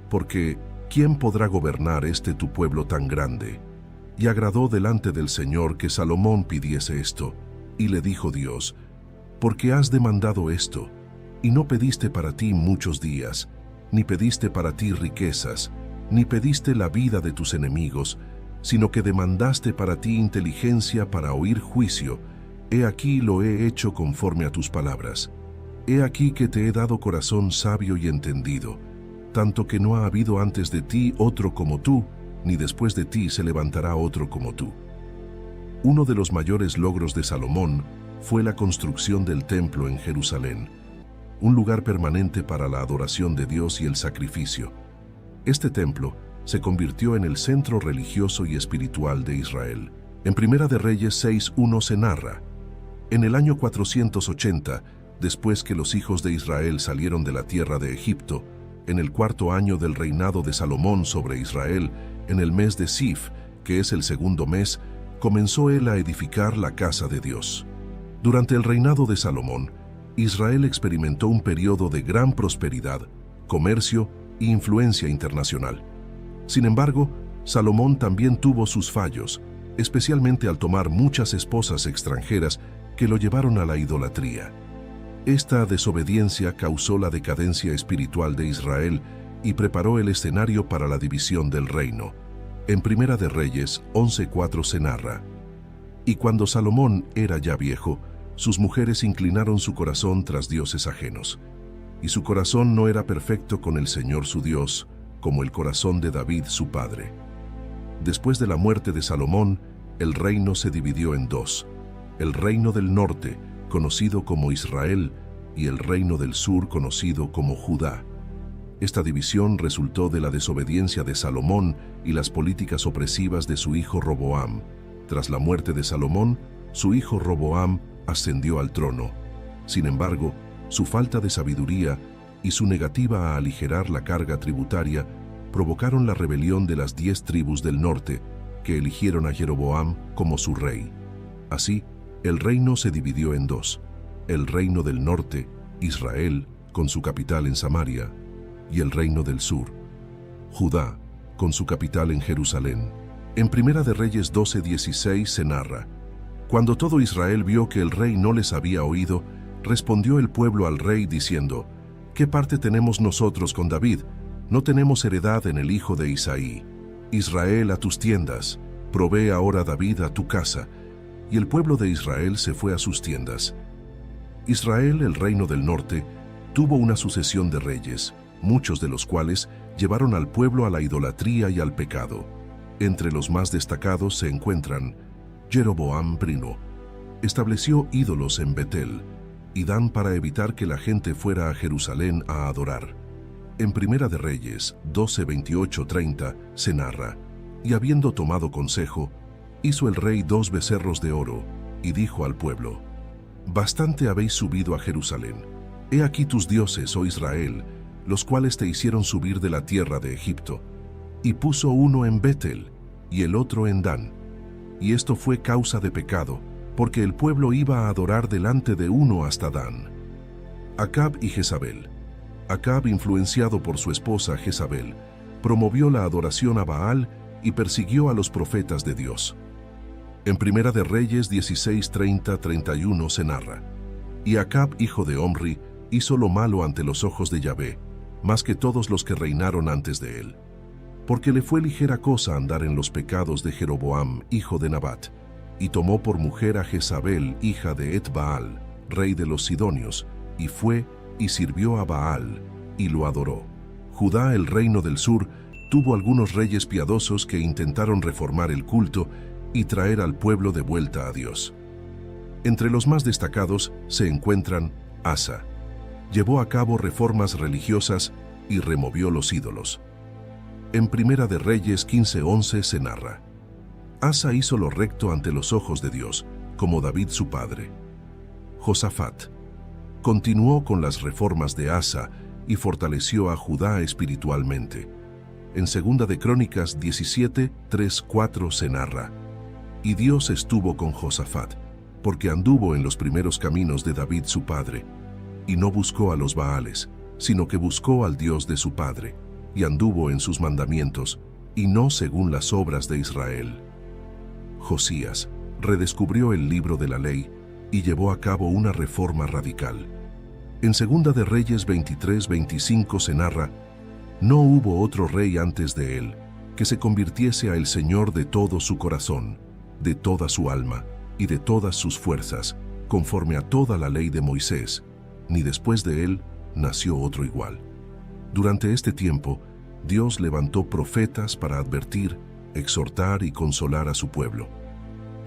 S1: porque ¿quién podrá gobernar tu pueblo tan grande? Y agradó delante del Señor que Salomón pidiese esto, y le dijo Dios: porque has demandado esto, y no pediste para ti muchos días, ni pediste para ti riquezas, ni pediste la vida de tus enemigos, sino que demandaste para ti inteligencia para oír juicio. He aquí lo he hecho conforme a tus palabras. He aquí que te he dado corazón sabio y entendido, tanto que no ha habido antes de ti otro como tú, ni después de ti se levantará otro como tú. Uno de los mayores logros de Salomón fue la construcción del templo en Jerusalén, un lugar permanente para la adoración de Dios y el sacrificio. Este templo se convirtió en el centro religioso y espiritual de Israel. En Primera de Reyes 6:1 se narra: En el año 480, después que los hijos de Israel salieron de la tierra de Egipto, en el 4.º año del reinado de Salomón sobre Israel, en el mes de Sif, que es el segundo mes, comenzó él a edificar la casa de Dios. Durante el reinado de Salomón, Israel experimentó un periodo de gran prosperidad, comercio e influencia internacional. Sin embargo, Salomón también tuvo sus fallos, especialmente al tomar muchas esposas extranjeras que lo llevaron a la idolatría. Esta desobediencia causó la decadencia espiritual de Israel y preparó el escenario para la división del reino. En Primera de Reyes 11:4 se narra: Y cuando Salomón era ya viejo, sus mujeres inclinaron su corazón tras dioses ajenos. Y su corazón no era perfecto con el Señor su Dios, como el corazón de David su padre. Después de la muerte de Salomón, el reino se dividió en dos: el reino del norte, conocido como Israel, y el reino del sur, conocido como Judá. Esta división resultó de la desobediencia de Salomón y las políticas opresivas de su hijo Roboam. Tras la muerte de Salomón, su hijo Roboam ascendió al trono. Sin embargo, su falta de sabiduría y su negativa a aligerar la carga tributaria provocaron la rebelión de las 10 tribus del norte, que eligieron a Jeroboam como su rey. Así, el reino se dividió en dos: el reino del norte, Israel, con su capital en Samaria, y el reino del sur, Judá, con su capital en Jerusalén. En Primera de Reyes 12:16 se narra: cuando todo Israel vio que el rey no les había oído, respondió el pueblo al rey diciendo: ¿qué parte tenemos nosotros con David? No tenemos heredad en el hijo de Isaí. Israel, a tus tiendas, provee ahora David a tu casa. Y el pueblo de Israel se fue a sus tiendas. Israel, el reino del norte, tuvo una sucesión de reyes, muchos de los cuales llevaron al pueblo a la idolatría y al pecado. Entre los más destacados se encuentran Jeroboam I. Estableció ídolos en Betel y Dan para evitar que la gente fuera a Jerusalén a adorar. En Primera de Reyes 12:28-30 se narra: y habiendo tomado consejo, hizo el rey 2 becerros de oro, y dijo al pueblo: bastante habéis subido a Jerusalén. He aquí tus dioses, oh Israel, los cuales te hicieron subir de la tierra de Egipto. Y puso uno en Betel, y el otro en Dan. Y esto fue causa de pecado, porque el pueblo iba a adorar delante de uno hasta Dan. Acab y Jezabel. Acab, influenciado por su esposa Jezabel, promovió la adoración a Baal y persiguió a los profetas de Dios. En Primera de Reyes 16:30-31 se narra: y Acab, hijo de Omri, hizo lo malo ante los ojos de Yahvé, más que todos los que reinaron antes de él. Porque le fue ligera cosa andar en los pecados de Jeroboam, hijo de Nabat, y tomó por mujer a Jezabel, hija de Et-Baal, rey de los Sidonios, y fue y sirvió a Baal, y lo adoró. Judá, el reino del sur, tuvo algunos reyes piadosos que intentaron reformar el culto y traer al pueblo de vuelta a Dios. Entre los más destacados se encuentran Asa. Llevó a cabo reformas religiosas y removió los ídolos. En Primera de Reyes 15:11 se narra: Asa hizo lo recto ante los ojos de Dios, como David su padre. Josafat continuó con las reformas de Asa y fortaleció a Judá espiritualmente. En Segunda de Crónicas 17:3-4 se narra: y Dios estuvo con Josafat, porque anduvo en los primeros caminos de David su padre, y no buscó a los Baales, sino que buscó al Dios de su padre, y anduvo en sus mandamientos, y no según las obras de Israel. Josías redescubrió el libro de la ley y llevó a cabo una reforma radical. En Segunda de Reyes 23:25 se narra: no hubo otro rey antes de él que se convirtiese a el Señor de todo su corazón, de toda su alma y de todas sus fuerzas, conforme a toda la ley de Moisés, ni después de él nació otro igual. Durante este tiempo, Dios levantó profetas para advertir, exhortar y consolar a su pueblo.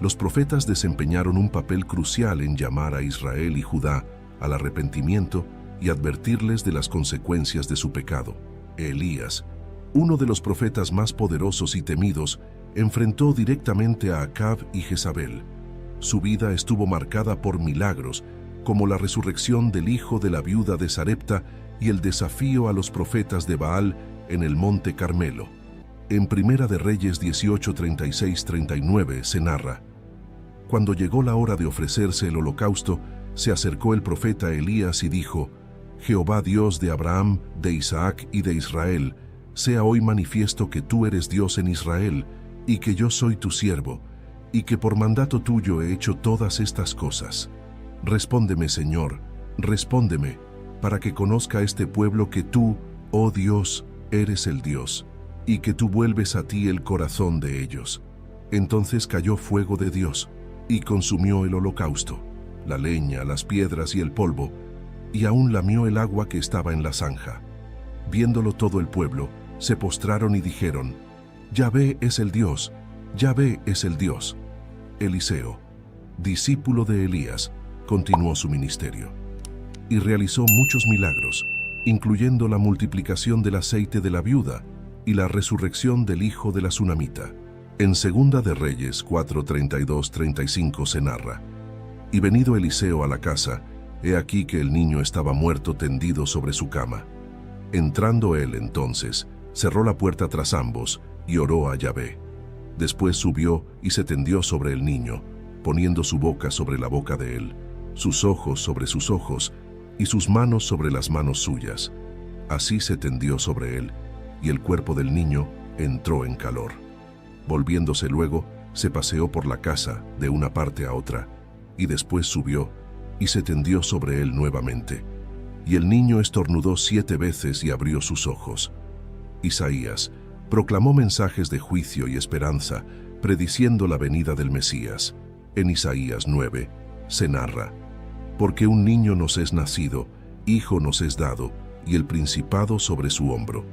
S1: Los profetas desempeñaron un papel crucial en llamar a Israel y Judá al arrepentimiento y advertirles de las consecuencias de su pecado. Elías, uno de los profetas más poderosos y temidos, enfrentó directamente a Acab y Jezabel. Su vida estuvo marcada por milagros, como la resurrección del hijo de la viuda de Sarepta y el desafío a los profetas de Baal en el monte Carmelo. En Primera de Reyes 18:36-39 se narra: cuando llegó la hora de ofrecerse el holocausto, se acercó el profeta Elías y dijo: Jehová Dios de Abraham, de Isaac y de Israel, sea hoy manifiesto que tú eres Dios en Israel, y que yo soy tu siervo, y que por mandato tuyo he hecho todas estas cosas. Respóndeme, Señor, respóndeme, para que conozca este pueblo que tú, oh Dios, eres el Dios, y que tú vuelves a ti el corazón de ellos. Entonces cayó fuego de Dios, y consumió el holocausto, la leña, las piedras y el polvo, y aún lamió el agua que estaba en la zanja. Viéndolo todo el pueblo, se postraron y dijeron: Yahvé es el Dios, Yahvé es el Dios. Eliseo, discípulo de Elías, continuó su ministerio y realizó muchos milagros, incluyendo la multiplicación del aceite de la viuda y la resurrección del hijo de la Sunamita. En Segunda de Reyes 4:32-35 se narra: Y venido Eliseo a la casa, he aquí que el niño estaba muerto tendido sobre su cama. Entrando él entonces, cerró la puerta tras ambos y oró a Yahvé. Después subió y se tendió sobre el niño, poniendo su boca sobre la boca de él, sus ojos sobre sus ojos y sus manos sobre las manos suyas. Así se tendió sobre él, y el cuerpo del niño entró en calor. Volviéndose luego, se paseó por la casa de una parte a otra, y después subió y se tendió sobre él nuevamente. Y el niño estornudó 7 veces y abrió sus ojos. Isaías proclamó mensajes de juicio y esperanza, prediciendo la venida del Mesías. En Isaías 9 se narra: Porque un niño nos es nacido, hijo nos es dado, y el principado sobre su hombro.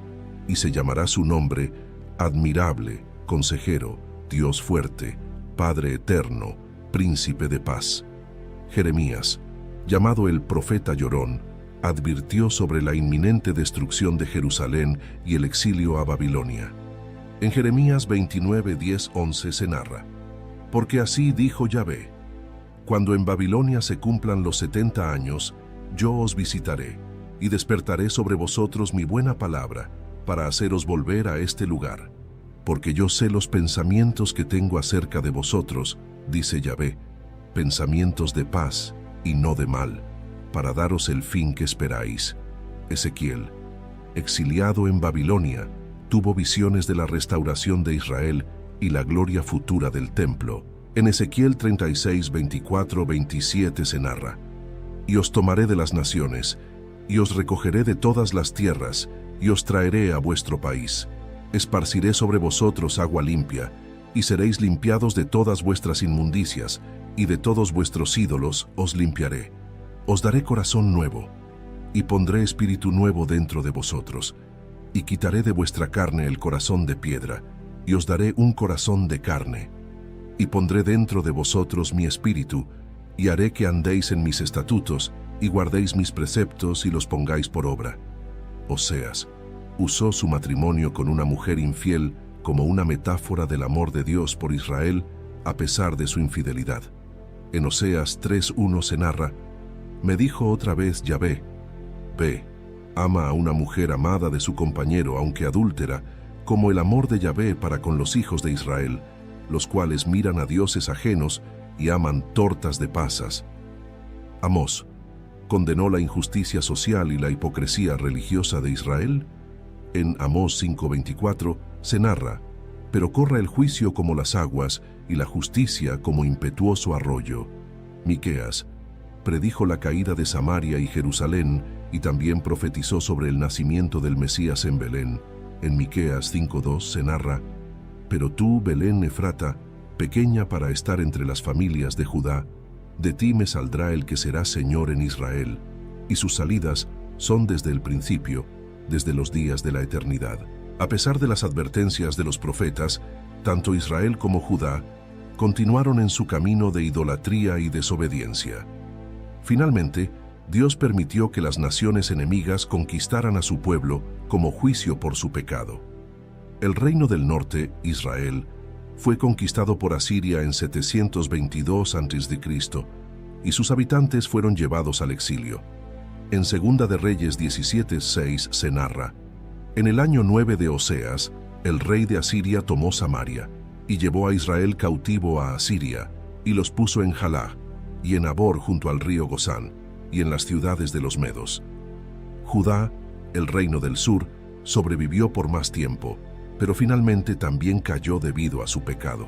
S1: Y se llamará su nombre Admirable, Consejero, Dios fuerte, Padre eterno, Príncipe de paz. Jeremías, llamado el profeta llorón, advirtió sobre la inminente destrucción de Jerusalén y el exilio a Babilonia. En Jeremías 29:10-11 se narra: Porque así dijo Yahvé: Cuando en Babilonia se cumplan los 70 años, yo os visitaré, y despertaré sobre vosotros mi buena palabra, para haceros volver a este lugar. Porque yo sé los pensamientos que tengo acerca de vosotros, dice Yahvé, pensamientos de paz y no de mal, para daros el fin que esperáis. Ezequiel, exiliado en Babilonia, tuvo visiones de la restauración de Israel y la gloria futura del templo. En Ezequiel 36:24-27 se narra: Y os tomaré de las naciones, y os recogeré de todas las tierras, y os traeré a vuestro país. Esparciré sobre vosotros agua limpia, y seréis limpiados de todas vuestras inmundicias, y de todos vuestros ídolos os limpiaré. Os daré corazón nuevo, y pondré espíritu nuevo dentro de vosotros, y quitaré de vuestra carne el corazón de piedra, y os daré un corazón de carne. Y pondré dentro de vosotros mi espíritu, y haré que andéis en mis estatutos, y guardéis mis preceptos y los pongáis por obra. Oseas usó su matrimonio con una mujer infiel como una metáfora del amor de Dios por Israel, a pesar de su infidelidad. En Oseas 3:1 se narra: Me dijo otra vez Yahvé: Ve, ama a una mujer amada de su compañero, aunque adúltera, como el amor de Yahvé para con los hijos de Israel, los cuales miran a dioses ajenos y aman tortas de pasas. Amós condenó la injusticia social y la hipocresía religiosa de Israel. En Amós 5:24 se narra: Pero corra el juicio como las aguas y la justicia como impetuoso arroyo. Miqueas predijo la caída de Samaria y Jerusalén y también profetizó sobre el nacimiento del Mesías en Belén. En Miqueas 5:2 se narra: Pero tú, Belén Efrata, pequeña para estar entre las familias de Judá, de ti me saldrá el que será Señor en Israel, y sus salidas son desde el principio, desde los días de la eternidad. A pesar de las advertencias de los profetas, tanto Israel como Judá continuaron en su camino de idolatría y desobediencia. Finalmente, Dios permitió que las naciones enemigas conquistaran a su pueblo como juicio por su pecado. El reino del norte, Israel, fue conquistado por Asiria en 722 a.C. y sus habitantes fueron llevados al exilio. En Segunda de Reyes 17:6 se narra: En el año 9 de Oseas, el rey de Asiria tomó Samaria y llevó a Israel cautivo a Asiria y los puso en Jalá y en Abor junto al río Gozán y en las ciudades de los medos. Judá, el reino del sur, sobrevivió por más tiempo, pero finalmente también cayó debido a su pecado.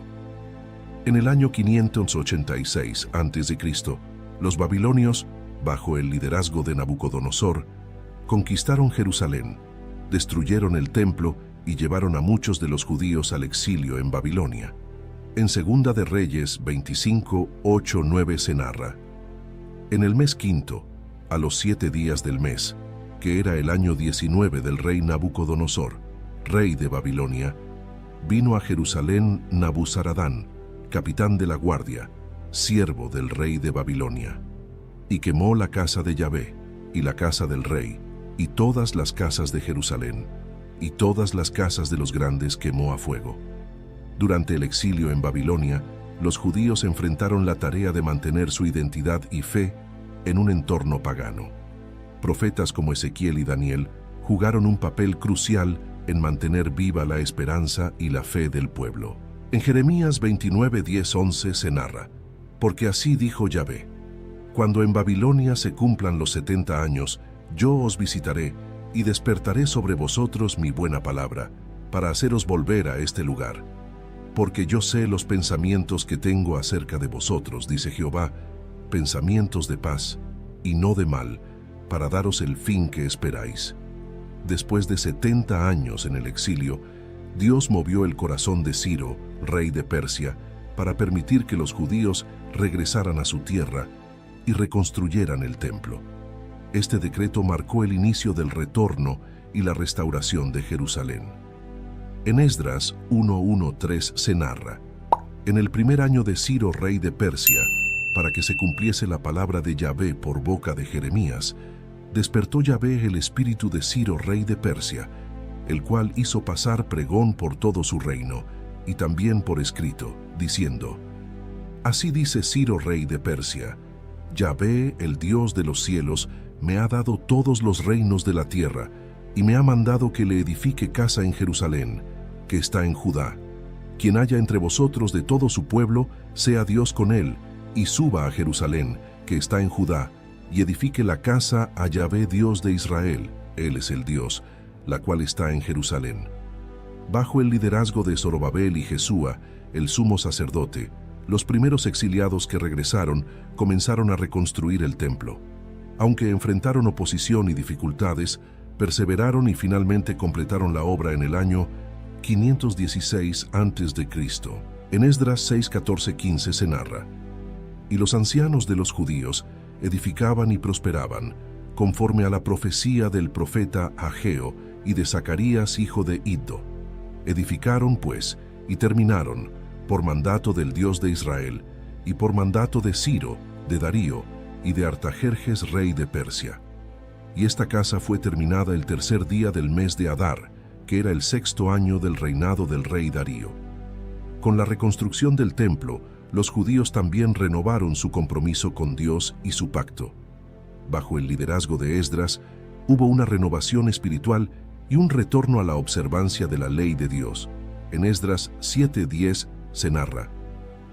S1: En el año 586 a.C., los babilonios, bajo el liderazgo de Nabucodonosor, conquistaron Jerusalén, destruyeron el templo y llevaron a muchos de los judíos al exilio en Babilonia. En Segunda de Reyes 25:8-9 se narra: En el mes quinto, a los 7 días del mes, que era el año 19 del rey Nabucodonosor, rey de Babilonia, vino a Jerusalén Nabuzaradán, capitán de la guardia, siervo del rey de Babilonia, y quemó la casa de Yahvé, y la casa del rey, y todas las casas de Jerusalén, y todas las casas de los grandes quemó a fuego. Durante el exilio en Babilonia, los judíos enfrentaron la tarea de mantener su identidad y fe en un entorno pagano. Profetas como Ezequiel y Daniel jugaron un papel crucial en mantener viva la esperanza y la fe del pueblo. En Jeremías 29, 10, 11 se narra: porque así dijo Yahvé, cuando en Babilonia se cumplan los 70 años, yo os visitaré y despertaré sobre vosotros mi buena palabra, para haceros volver a este lugar. Porque yo sé los pensamientos que tengo acerca de vosotros, dice Jehová, pensamientos de paz y no de mal, para daros el fin que esperáis. Después de 70 años en el exilio, Dios movió el corazón de Ciro, rey de Persia, para permitir que los judíos regresaran a su tierra y reconstruyeran el templo. Este decreto marcó el inicio del retorno y la restauración de Jerusalén. En Esdras 1:1-3 se narra: en el primer año de Ciro, rey de Persia, para que se cumpliese la palabra de Yahvé por boca de Jeremías, despertó Yahvé el espíritu de Ciro, rey de Persia, el cual hizo pasar pregón por todo su reino, y también por escrito, diciendo: así dice Ciro, rey de Persia, Yahvé, el Dios de los cielos, me ha dado todos los reinos de la tierra, y me ha mandado que le edifique casa en Jerusalén, que está en Judá. Quien haya entre vosotros de todo su pueblo, sea Dios con él, y suba a Jerusalén, que está en Judá, y edifique la casa a Yahvé, Dios de Israel, él es el Dios, la cual está en Jerusalén. Bajo el liderazgo de Zorobabel y Jesúa, el sumo sacerdote, los primeros exiliados que regresaron comenzaron a reconstruir el templo. Aunque enfrentaron oposición y dificultades, perseveraron y finalmente completaron la obra en el año 516 a.C. En Esdras 6, 14, 15 se narra: y los ancianos de los judíos edificaban y prosperaban, conforme a la profecía del profeta Ageo y de Zacarías, hijo de Iddo. Edificaron, pues, y terminaron, por mandato del Dios de Israel, y por mandato de Ciro, de Darío, y de Artajerjes, rey de Persia. Y esta casa fue terminada el tercer día del mes de Adar, que era el 6º año del reinado del rey Darío. Con la reconstrucción del templo, los judíos también renovaron su compromiso con Dios y su pacto. Bajo el liderazgo de Esdras, hubo una renovación espiritual y un retorno a la observancia de la ley de Dios. En Esdras 7:10 se narra: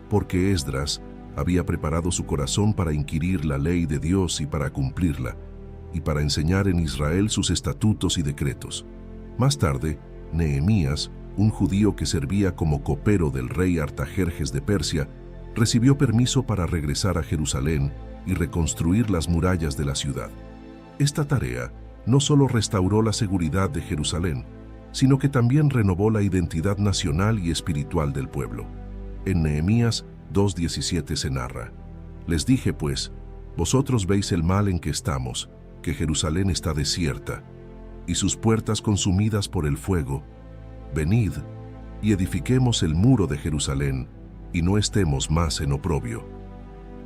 S1: porque Esdras había preparado su corazón para inquirir la ley de Dios y para cumplirla, y para enseñar en Israel sus estatutos y decretos. Más tarde, Nehemías, un judío que servía como copero del rey Artajerjes de Persia, recibió permiso para regresar a Jerusalén y reconstruir las murallas de la ciudad. Esta tarea no solo restauró la seguridad de Jerusalén, sino que también renovó la identidad nacional y espiritual del pueblo. En Nehemías 2:17 se narra: les dije pues, vosotros veis el mal en que estamos, que Jerusalén está desierta, y sus puertas consumidas por el fuego. Venid, y edifiquemos el muro de Jerusalén, y no estemos más en oprobio.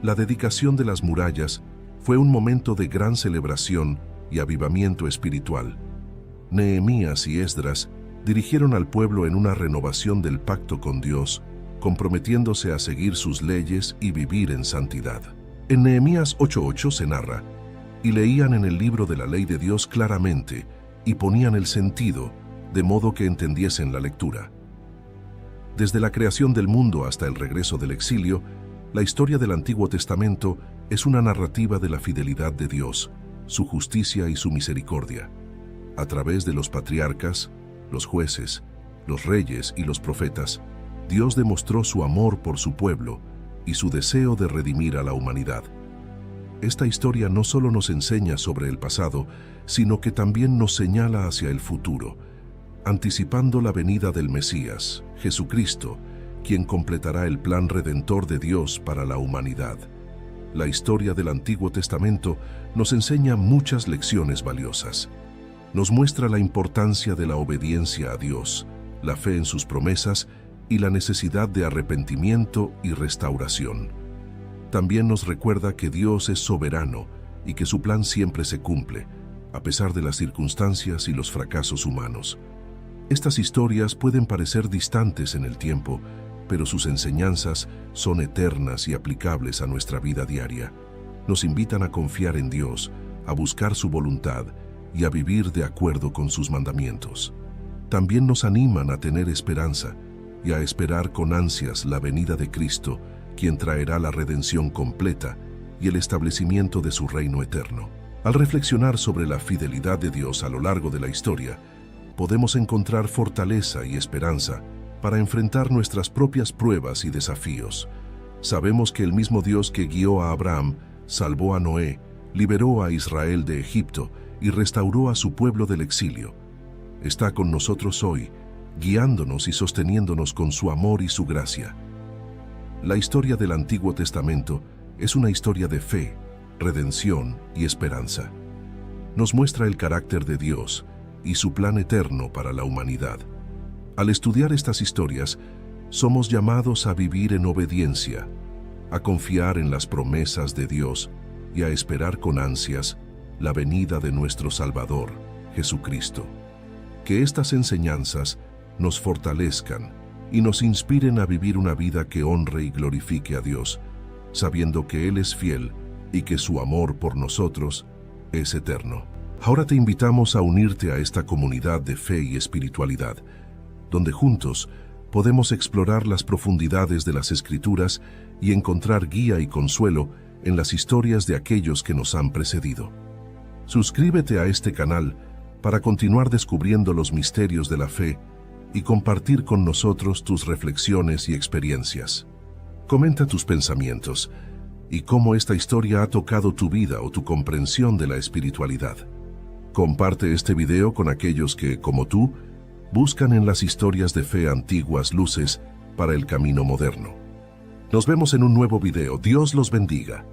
S1: La dedicación de las murallas fue un momento de gran celebración y avivamiento espiritual. Nehemías y Esdras dirigieron al pueblo en una renovación del pacto con Dios, comprometiéndose a seguir sus leyes y vivir en santidad. En Nehemías 8:8 se narra: y leían en el libro de la ley de Dios claramente, y ponían el sentido, de modo que entendiesen la lectura. Desde la creación del mundo hasta el regreso del exilio, la historia del Antiguo Testamento es una narrativa de la fidelidad de Dios, su justicia y su misericordia. A través de los patriarcas, los jueces, los reyes y los profetas, Dios demostró su amor por su pueblo y su deseo de redimir a la humanidad. Esta historia no solo nos enseña sobre el pasado, sino que también nos señala hacia el futuro, anticipando la venida del Mesías, Jesucristo, quien completará el plan redentor de Dios para la humanidad. la historia del Antiguo Testamento nos enseña muchas lecciones valiosas. Nos muestra la importancia de la obediencia a Dios, la fe en sus promesas y la necesidad de arrepentimiento y restauración. También nos recuerda que Dios es soberano y que su plan siempre se cumple, a pesar de las circunstancias y los fracasos humanos. Estas historias pueden parecer distantes en el tiempo, pero sus enseñanzas son eternas y aplicables a nuestra vida diaria. Nos invitan a confiar en Dios, a buscar su voluntad y a vivir de acuerdo con sus mandamientos. También nos animan a tener esperanza y a esperar con ansias la venida de Cristo, quien traerá la redención completa y el establecimiento de su reino eterno. Al reflexionar sobre la fidelidad de Dios a lo largo de la historia, podemos encontrar fortaleza y esperanza para enfrentar nuestras propias pruebas y desafíos. Sabemos que el mismo Dios que guió a Abraham, salvó a Noé, liberó a Israel de Egipto y restauró a su pueblo del exilio, está con nosotros hoy, guiándonos y sosteniéndonos con su amor y su gracia. La historia del Antiguo Testamento es una historia de fe, redención y esperanza. Nos muestra el carácter de Dios y su plan eterno para la humanidad. Al estudiar estas historias, somos llamados a vivir en obediencia, a confiar en las promesas de Dios y a esperar con ansias la venida de nuestro Salvador, Jesucristo. Que estas enseñanzas nos fortalezcan y nos inspiren a vivir una vida que honre y glorifique a Dios, sabiendo que Él es fiel y que su amor por nosotros es eterno. Ahora te invitamos a unirte a esta comunidad de fe y espiritualidad, donde juntos podemos explorar las profundidades de las Escrituras y encontrar guía y consuelo en las historias de aquellos que nos han precedido. Suscríbete a este canal para continuar descubriendo los misterios de la fe y compartir con nosotros tus reflexiones y experiencias. Comenta tus pensamientos y cómo esta historia ha tocado tu vida o tu comprensión de la espiritualidad. Comparte este video con aquellos que, como tú, buscan en las historias de fe antiguas luces para el camino moderno. Nos vemos en un nuevo video. Dios los bendiga.